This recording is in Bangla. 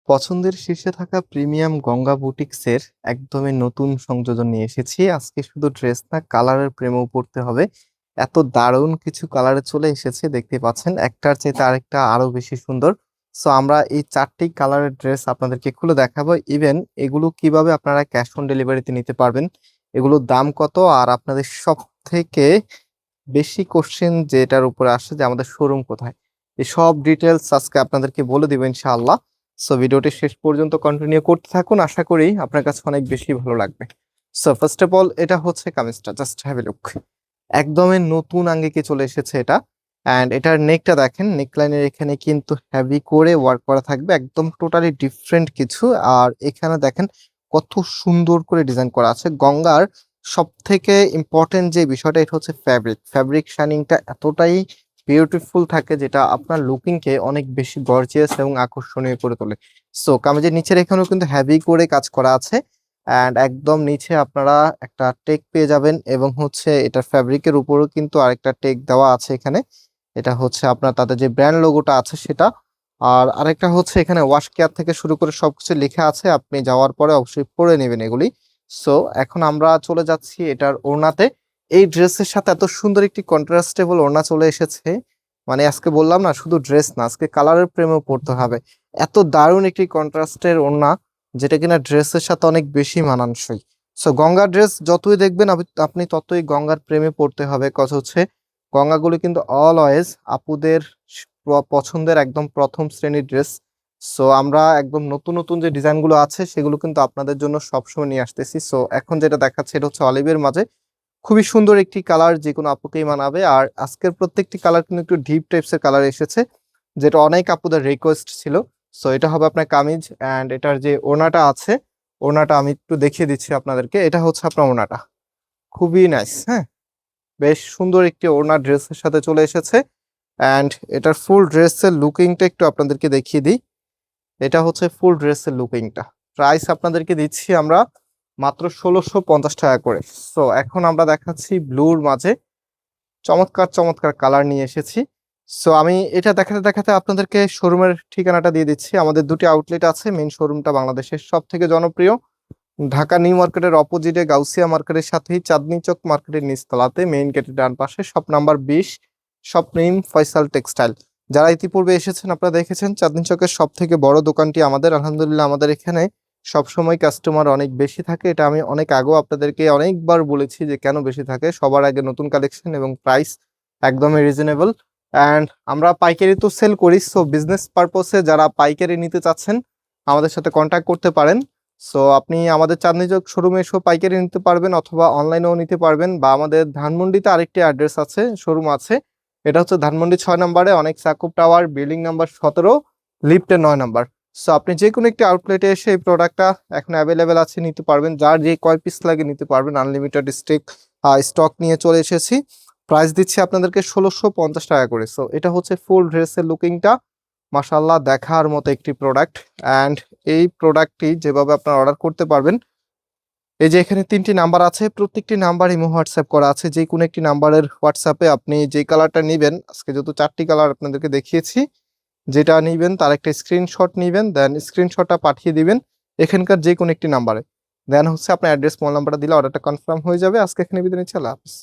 পছন্দের শীর্ষে থাকা প্রিমিয়াম গঙ্গা বুটিক্সের একদমই নতুন সংযোজন নিয়ে এসেছি। আজকে শুধু ড্রেস না, কালারের প্রেমেও পড়তে হবে। এত দারুণ কিছু কালারে চলে এসেছে, দেখতে পাচ্ছেন একটার চাইতে আরেকটা আরো বেশি সুন্দর। সো আমরা এই চারটি কালারের ড্রেস আপনাদেরকে খুলে দেখাবো। ইভেন এগুলো কিভাবে আপনারা ক্যাশ অন ডেলিভারিতে নিতে পারবেন, এগুলোর দাম কত, আর আপনাদের সব থেকে বেশি কোশ্চেন যেটার উপরে আসে যে আমাদের শোরুম কোথায়, এই সব ডিটেলস আজকে আপনাদেরকে বলে দিব ইনশাআল্লাহ। সো ভিডিওটি শেষ পর্যন্ত কন্টিনিউ করতে থাকুন, আশা করি আপনার কাছে অনেক বেশি ভালো লাগবে। সো ফার্স্ট অফ অল এটা হচ্ছে কামিজটা, জাস্ট হ্যাভ এ লুক। একদমই নতুন আঙ্গিকে চলে এসেছে এটা। অ্যান্ড এটার নেকটা দেখেন, নেকলাইনের এখানে কিন্তু হেভি করে ওয়ার্ক করা থাকবে, একদম টোটালি ডিফারেন্ট কিছু। আর এখানে দেখেন কত সুন্দর করে ডিজাইন করা আছে। গঙ্গার সব থেকে ইম্পর্টেন্ট যে বিষয়টা, এটা হচ্ছে ফ্যাব্রিক। ফ্যাব্রিক শাইনিংটা এতটাই বিউটিফুল থাকে, যেটা আপনার লুকিংকে অনেক বেশি গর্জিয়াস এবং আকর্ষণীয় করে তোলে। সো কামিজের নিচের এখানেও কিন্তু হেভি করে কাজ করা আছে। অ্যান্ড একদম নিচে আপনারা একটা টেক পেয়ে যাবেন, এবং হচ্ছে এটা ফ্যাব্রিকের উপরও কিন্তু আরেকটা টেক দেওয়া আছে এখানে। এটা হচ্ছে আপনার তাদের যে ব্র্যান্ড লোগোটা আছে সেটা। আর আরেকটা হচ্ছে এখানে ওয়াশ কেয়ার থেকে শুরু করে সবকিছু লেখা আছে, আপনি যাওয়ার পরে অবশ্যই পড়ে নেবেন এগুলি। সো এখন আমরা চলে যাচ্ছি এটার ওড়নাতে। এই ড্রেসের সাথে এত সুন্দর একটি কন্ট্রাস্টেবল ওড়না চলে এসেছে, মানে আজকে বললাম না শুধু ড্রেস না, আজকে কালারের প্রেমেও পড়তে হবে। এত দারুণ একটি কন্ট্রাস্টের ওড়না, যেটা কিনা ড্রেসের সাথে অনেক বেশি মানানসই। সো গঙ্গা ড্রেস যতই দেখবেন আপনি ততই গঙ্গার প্রেমে পড়তে হবে। কথা হচ্ছে গঙ্গাগুলি কিন্তু অলওয়েজ আপুদের পছন্দের একদম প্রথম শ্রেণীর ড্রেস। সো আমরা একদম নতুন নতুন যে ডিজাইনগুলো আছে সেগুলো কিন্তু আপনাদের জন্য সবসময় নিয়ে আসতেছি। সো এখন যেটা দেখাচ্ছে এটা হচ্ছে অলিভের মাঝে খুবই সুন্দর একটি কালার, যে কোনো আপুকেই মানাবে। আর আজকের প্রত্যেকটি কালার কিন্তু একটু ডিপ টাইপস এর কালার এসেছে, যেটা অনেক আপুদের রিকোয়েস্ট ছিল। সো এটা হবে আপনার কামিজ। অ্যান্ড এটার যে ওড়নাটা আছে, ওড়নাটা আমি একটু দেখিয়ে দিচ্ছি আপনাদেরকে। এটা হচ্ছে আপনার ওড়নাটা, খুবই নাইস। হ্যাঁ, বেশ সুন্দর একটি ওড়না ড্রেসের সাথে চলে এসেছে। অ্যান্ড এটার ফুল ড্রেসের লুকিংটা একটু আপনাদেরকে দেখিয়ে দিই। এটা হচ্ছে ফুল ড্রেসের লুকিংটা। প্রাইস আপনাদেরকে দিচ্ছি আমরা মাত্র 1650 টাকা করে। সো এখন আমরা দেখাচ্ছি ব্লুর মাঝে চমৎকার চমৎকার কালার নিয়ে এসেছি। সো আমি এটা দেখাতে দেখাতে আপনাদেরকে শোরুমের ঠিকানাটা দিয়ে দিচ্ছি। আমাদের দুটি আউটলেট আছে। মেইন শোরুমটা বাংলাদেশের সব থেকে জনপ্রিয় ঢাকা নিউ মার্কেটের অপোজিটে গাউসিয়া মার্কেটের সাথেই চাঁদনী চক মার্কেটের নিচতলাতে, মেইন গেটের ডান পাশে, shop number 20, shop name Faisal textile. যারা ইতিপূর্বে এসেছেন আপনারা দেখেছেন চাঁদনী চকের সব থেকে বড় দোকানটি আমাদের। আলহামদুলিল্লাহ আমাদের এখানে সবসময় কাস্টমার অনেক বেশি থাকে, এটা আমি অনেক আগেও আপনাদেরকে অনেকবার বলেছি যে কেন বেশি থাকে। সবার আগে নতুন কালেকশন এবং প্রাইস একদমই রিজনেবল। অ্যান্ড আমরা পাইকারি তো সেল করি, সো বিজনেস পারপসে যারা পাইকারি নিতে চাচ্ছেন আমাদের সাথে কন্ট্যাক্ট করতে পারেন। সো আপনি আমাদের চাঁদনী চক শোরুমে এসেও পাইকারি নিতে পারবেন, অথবা অনলাইনেও নিতে পারবেন, বা আমাদের ধানমন্ডিতে আরেকটি অ্যাড্রেস আছে, শোরুম আছে। এটা হচ্ছে ধানমন্ডি 6 নম্বরে, অনেক সাকুব টাওয়ার, বিল্ডিং নাম্বার 17, লিফটের 9 নম্বর। সো আপনি যে কোনো একটি আউটলেটে এসে এই প্রোডাক্টটা এখন অ্যাভেলেবেল আছে, নিতে পারবেন। যার যে কয় পিস লাগে নিতে পারবেন, আনলিমিটেড স্টক নিয়ে চলে এসেছি। প্রাইস দিচ্ছি আপনাদেরকে 1650 টাকা করে। সো এটা হচ্ছে ফুল ড্রেসের লুকিংটা, মাশাআল্লাহ দেখার মতো একটি প্রোডাক্ট। অ্যান্ড এই প্রোডাক্টটি যেভাবে আপনারা অর্ডার করতে পারবেন, এই যে এখানে 3টি নাম্বার আছে, প্রত্যেকটি নাম্বার ইমো হোয়াটসঅ্যাপ করা আছে। যে কোনো একটি নাম্বারের হোয়াটসঅ্যাপে আপনি যে কালারটা নেবেন, আজকে যেহেতু 4টি কালার আপনাদেরকে দেখিয়েছি, যেটা নিবেন তার একটা স্ক্রিনশট নিবেন, দেন স্ক্রিনশটটা পাঠিয়ে দিবেন এখানকার যে কোনো একটি নাম্বারে। দেন হচ্ছে আপনার অ্যাড্রেস মোবাইল নাম্বারটা দিলে অর্ডারটা কনফার্ম হয়ে যাবে। আজকে এখানে বিদায় নিচ্ছি, আল্লাহ হাফেজ।